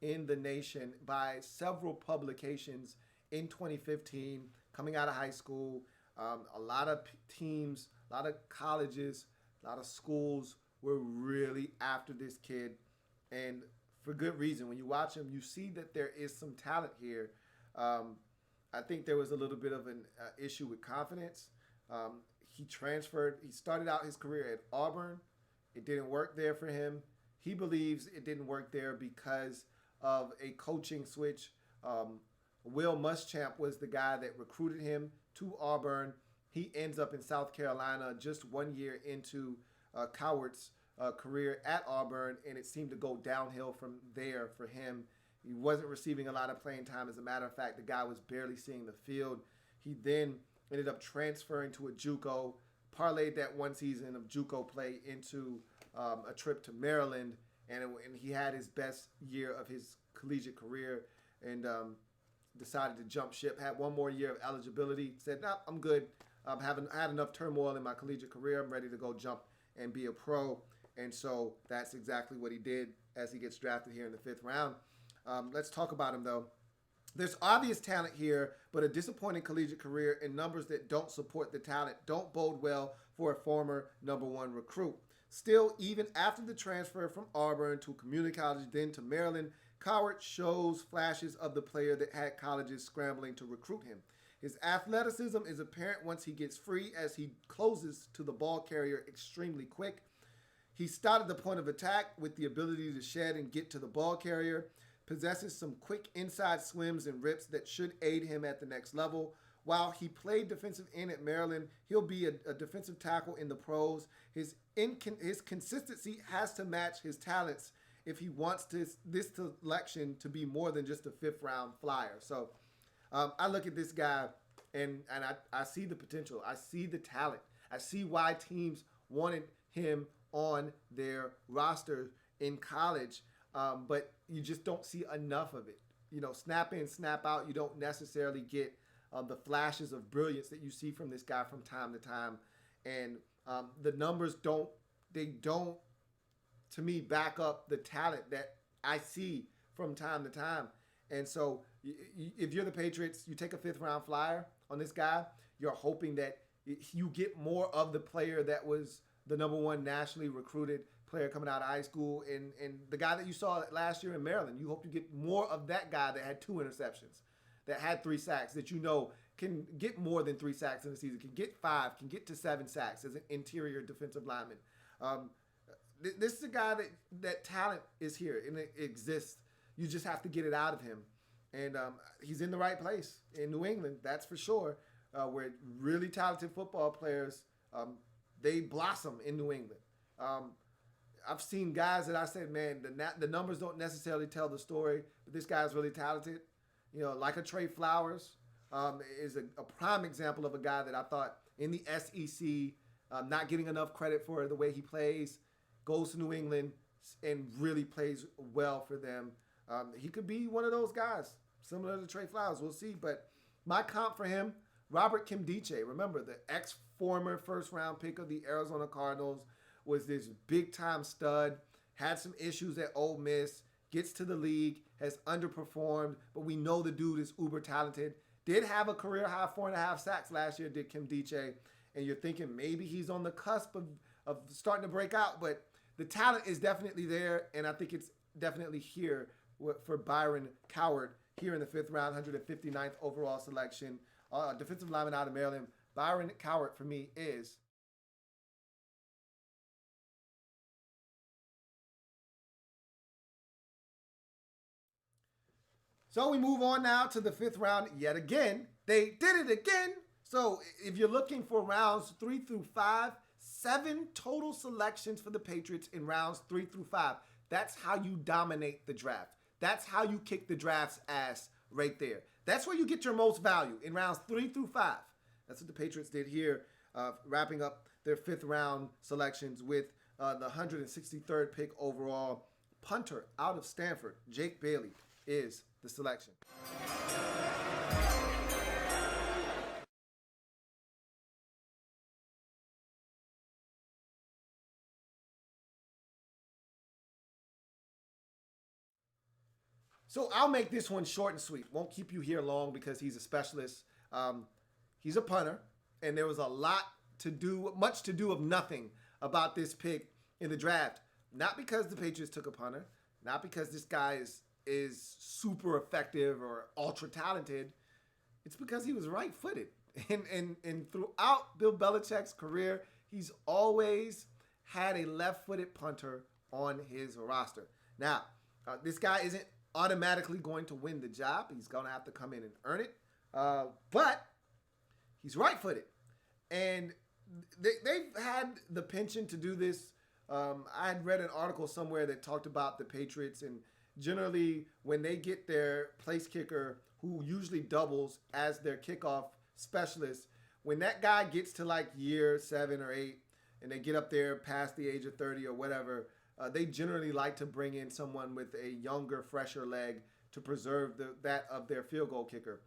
in the nation by several publications in 2015, coming out of high school. A lot of teams, a lot of colleges, a lot of schools were really after this kid, and for good reason. When you watch him, you see that there is some talent here. I think there was a little bit of an issue with confidence. He transferred. He started out his career at Auburn. It didn't work there for him. He believes it didn't work there because of a coaching switch. Will Muschamp was the guy that recruited him to Auburn. He ends up in South Carolina just 1 year into Coward's career at Auburn, and it seemed to go downhill from there for him. He wasn't receiving a lot of playing time. As a matter of fact, the guy was barely seeing the field. He then ended up transferring to a JUCO, parlayed that one season of JUCO play into a trip to Maryland, and he had his best year of his collegiate career, and decided to jump ship. Had one more year of eligibility. Said, "No, I'm good. I haven't had enough turmoil in my collegiate career. I'm ready to go jump and be a pro." And so that's exactly what he did as he gets drafted here in the 5th round. Let's talk about him, though. There's obvious talent here, but a disappointing collegiate career and numbers that don't support the talent don't bode well for a former #1 recruit. Still, even after the transfer from Auburn to community college, then to Maryland, Coward shows flashes of the player that had colleges scrambling to recruit him. His athleticism is apparent once he gets free, as he closes to the ball carrier extremely quick. He started the point of attack with the ability to shed and get to the ball carrier, possesses some quick inside swims and rips that should aid him at the next level. While he played defensive end at Maryland, he'll be a defensive tackle in the pros. His consistency has to match his talents if he wants this selection to be more than just a 5th round flyer. So I look at this guy and I see the potential. I see the talent. I see why teams wanted him on their roster in college, but you just don't see enough of it. You know, snap in, snap out, you don't necessarily get the flashes of brilliance that you see from this guy from time to time. And the numbers don't, to me, back up the talent that I see from time to time. And so if you're the Patriots, you take a 5th round flyer on this guy, you're hoping that you get more of the player that was the #1 nationally recruited player coming out of high school, and the guy that you saw last year in Maryland. You hope you get more of that guy that had 2 interceptions, that had 3 sacks, that you know can get more than 3 sacks in the season, can get 5, can get to 7 sacks as an interior defensive lineman. This is a guy that talent is here and it exists. You just have to get it out of him. And he's in the right place in New England, that's for sure, where really talented football players, they blossom in New England. I've seen guys that I said, man, the numbers don't necessarily tell the story, but this guy's really talented. You know, like a Trey Flowers is a prime example of a guy that I thought in the SEC, not getting enough credit for the way he plays, goes to New England and really plays well for them. He could be one of those guys, similar to Trey Flowers. We'll see. But my comp for him, Robert Kimdiche, remember the former 1st round pick of the Arizona Cardinals, was this big-time stud, had some issues at Ole Miss, gets to the league, has underperformed, but we know the dude is uber talented. Did have a career-high 4.5 sacks last year, did Kimdiche, and you're thinking maybe he's on the cusp of starting to break out, but the talent is definitely there, and I think it's definitely here for Byron Coward here in the 5th round, 159th overall selection. Defensive lineman out of Maryland. Byron Coward for me is So we move on now to the 5th round yet again. They did it again. So if you're looking for rounds 3 through 5, 7 total selections for the Patriots in rounds 3 through 5. That's how you dominate the draft. That's how you kick the draft's ass right there. That's where you get your most value, in rounds 3 through 5. That's what the Patriots did here, wrapping up their 5th round selections with the 163rd pick overall. Punter out of Stanford, Jake Bailey, is the selection. So I'll make this one short and sweet. Won't keep you here long because he's a specialist. He's a punter, and there was much to do of nothing about this pick in the draft. Not because the Patriots took a punter, not because this guy is super effective or ultra talented. It's because he was right-footed. And throughout Bill Belichick's career, he's always had a left-footed punter on his roster. Now, this guy isn't automatically going to win the job. He's going to have to come in and earn it. But he's right-footed. And they've had the penchant to do this. I had read an article somewhere that talked about the Patriots, and generally when they get their place kicker, who usually doubles as their kickoff specialist, when that guy gets to like year 7 or 8 and they get up there past the age of 30 or whatever, they generally like to bring in someone with a younger, fresher leg to preserve that of their field goal kicker.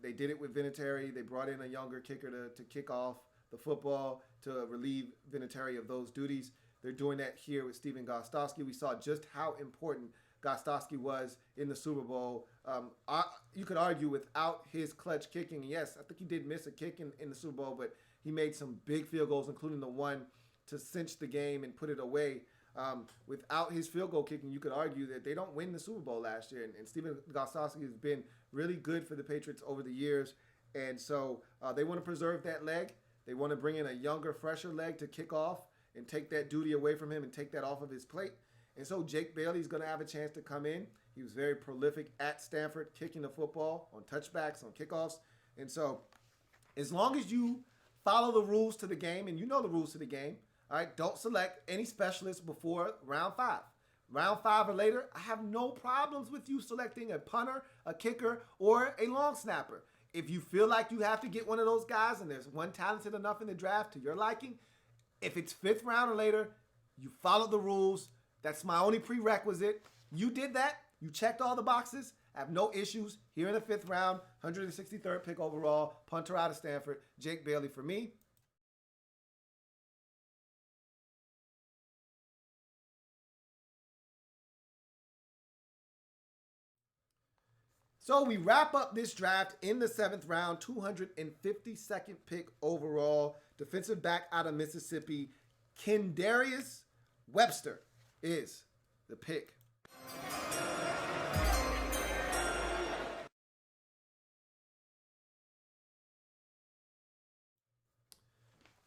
They did it with Vinatieri. They brought in a younger kicker to kick off the football, to relieve Vinatieri of those duties. They're doing that here with Stephen Gostkowski. We saw just how important Gostkowski was in the Super Bowl. You could argue without his clutch kicking. Yes, I think he did miss a kick in the Super Bowl, but he made some big field goals, including the one to cinch the game and put it away. Without his field goal kicking, you could argue that they don't win the Super Bowl last year. And Stephen Gostkowski has been really good for the Patriots over the years. And so they want to preserve that leg. They want to bring in a younger, fresher leg to kick off and take that duty away from him and take that off of his plate. And so Jake Bailey's going to have a chance to come in. He was very prolific at Stanford, kicking the football on touchbacks, on kickoffs. And so as long as you follow the rules to the game, and you know the rules to the game, all right, don't select any specialists before round 5. Round 5 or later, I have no problems with you selecting a punter, a kicker, or a long snapper. If you feel like you have to get one of those guys and there's one talented enough in the draft to your liking, if it's 5th round or later, you follow the rules. That's my only prerequisite. You did that. You checked all the boxes. I have no issues. Here in the 5th round, 163rd pick overall, punter out of Stanford, Jake Bailey for me. So we wrap up this draft in the 7th round, 252nd pick overall. Defensive back out of Mississippi, Kendarius Webster is the pick.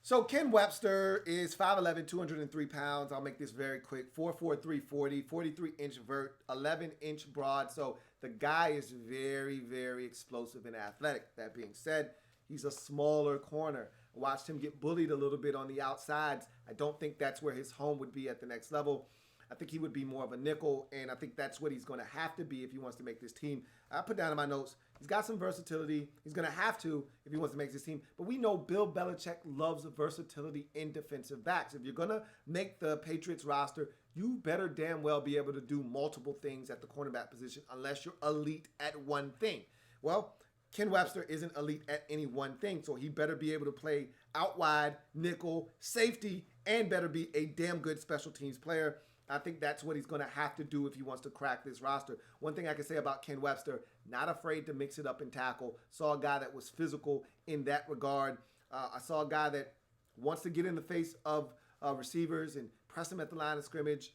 So Ken Webster is 5'11", 203 pounds. I'll make this very quick. 4'4", 340, 43-inch vert, 11-inch broad. So the guy is very, very explosive and athletic. That being said, he's a smaller corner. I watched him get bullied a little bit on the outsides. I don't think that's where his home would be at the next level. I think he would be more of a nickel, and I think that's what he's going to have to be if he wants to make this team. I put down in my notes, he's got some versatility. He's going to have to if he wants to make this team. But we know Bill Belichick loves versatility in defensive backs. If you're going to make the Patriots roster, you better damn well be able to do multiple things at the cornerback position unless you're elite at one thing. Well, Ken Webster isn't elite at any one thing, so he better be able to play out wide, nickel, safety, and better be a damn good special teams player. I think that's what he's going to have to do if he wants to crack this roster. One thing I can say about Ken Webster, not afraid to mix it up and tackle. Saw a guy that was physical in that regard. I saw a guy that wants to get in the face of receivers and press them at the line of scrimmage.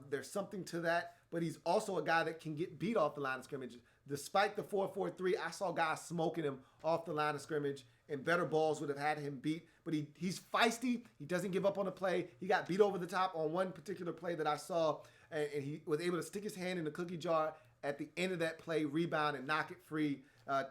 There's something to that, but he's also a guy that can get beat off the line of scrimmage. Despite the 4.43, I saw guys smoking him off the line of scrimmage, and better balls would have had him beat. But he's feisty. He doesn't give up on a play. He got beat over the top on one particular play that I saw, and he was able to stick his hand in the cookie jar at the end of that play, rebound, and knock it free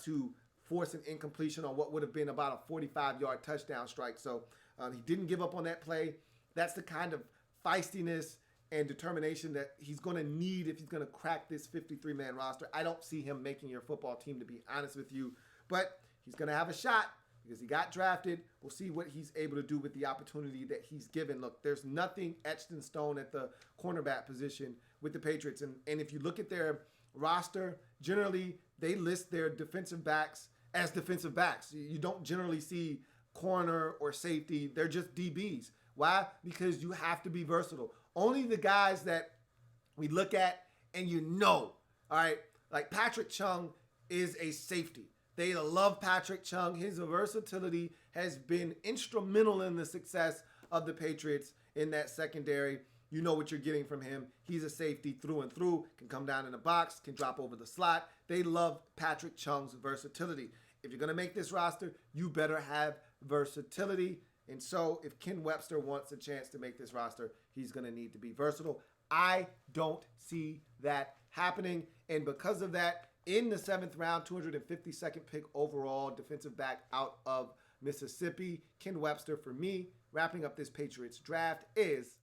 to force an incompletion on what would have been about a 45-yard touchdown strike. So he didn't give up on that play. That's the kind of feistiness and determination that he's going to need if he's going to crack this 53-man roster. I don't see him making your football team, to be honest with you, but he's going to have a shot because he got drafted. We'll see what he's able to do with the opportunity that he's given. Look, there's nothing etched in stone at the cornerback position with the Patriots, and if you look at their roster, generally they list their defensive backs as defensive backs. You don't generally see corner or safety. They're just DBs. Why? Because you have to be versatile. Only the guys that we look at and All right, like Patrick Chung is a safety. They love Patrick Chung. His versatility has been instrumental in the success of the Patriots in that secondary. You know what you're getting from him. He's a safety through and through, can come down in the box, can drop over the slot. They love Patrick Chung's versatility. If you're going to make this roster, you better have versatility. And so if Ken Webster wants a chance to make this roster, he's going to need to be versatile. I don't see that happening. And because of that, in the 7th round, 252nd pick overall, defensive back out of Mississippi, Ken Webster, for me, wrapping up this Patriots draft is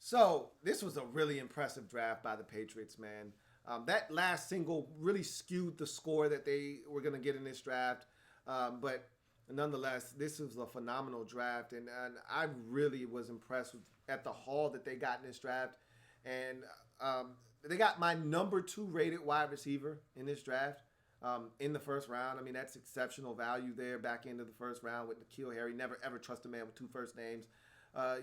So this was a really impressive draft by the Patriots, man. That last single really skewed the score that they were going to get in this draft. But nonetheless, this was a phenomenal draft. And I really was impressed at the haul that they got in this draft. And they got my number 2 rated wide receiver in this draft in the 1st round. I mean, that's exceptional value there back into the 1st round with N'Keal Harry. Never, ever trust a man with 2 first names.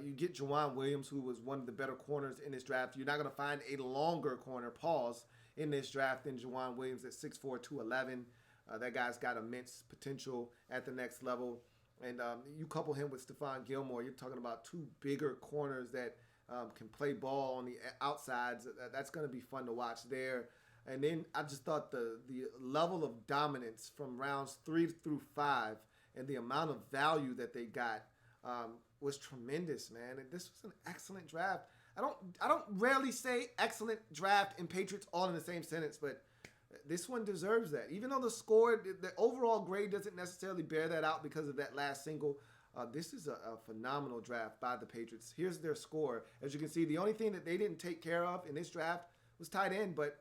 You get Jawan Williams, who was one of the better corners in this draft. You're not going to find a longer corner, pause, in this draft than Jawan Williams at 6'4", 211. That guy's got immense potential at the next level. And you couple him with Stephon Gilmore, you're talking about 2 bigger corners that can play ball on the outsides. That's going to be fun to watch there. And then I just thought the level of dominance from rounds 3 through 5 and the amount of value that they got was tremendous, man. And this was an excellent draft. I don't rarely say excellent draft and Patriots all in the same sentence, but this one deserves that. Even though the score, the overall grade doesn't necessarily bear that out because of that last single, this is a phenomenal draft by the Patriots. Here's their score. As you can see, the only thing that they didn't take care of in this draft was tight end, but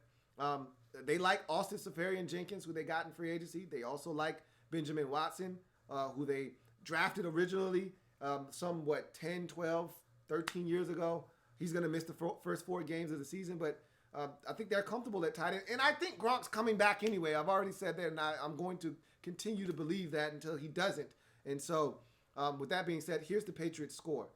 they like Austin Seferian-Jenkins, who they got in free agency. They also like Benjamin Watson, who they drafted originally 10, 12, 13 years ago. He's going to miss the first 4 games of the season, but I think they're comfortable at tight end. And I think Gronk's coming back anyway. I've already said that, and I'm going to continue to believe that until he doesn't. And so with that being said, here's the Patriots score.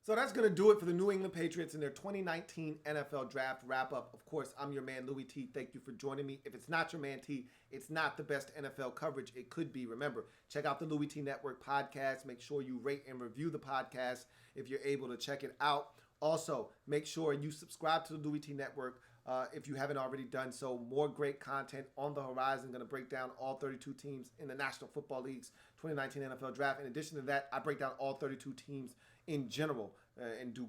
So that's going to do it for the New England Patriots in their 2019 NFL Draft wrap-up. Of course, I'm your man, Louie Tee. Thank you for joining me. If it's not your man, T, it's not the best NFL coverage it could be. Remember, check out the Louie Tee Network podcast. Make sure you rate and review the podcast if you're able to check it out. Also, make sure you subscribe to the Louie Tee Network if you haven't already done so. More great content on the horizon. Going to break down all 32 teams in the National Football League's 2019 NFL Draft. In addition to that, I break down all 32 teams in general and do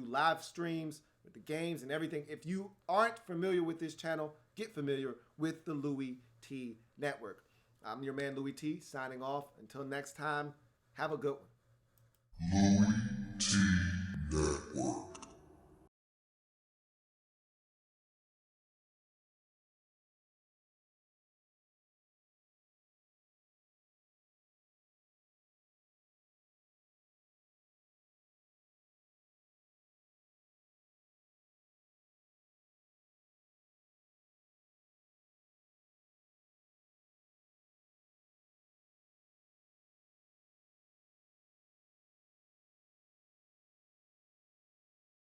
live streams with the games and everything. If you aren't familiar with this channel, get familiar with the Louie Tee Network. I'm your man, Louie Tee, signing off. Until next time, have a good one. Louie Tee.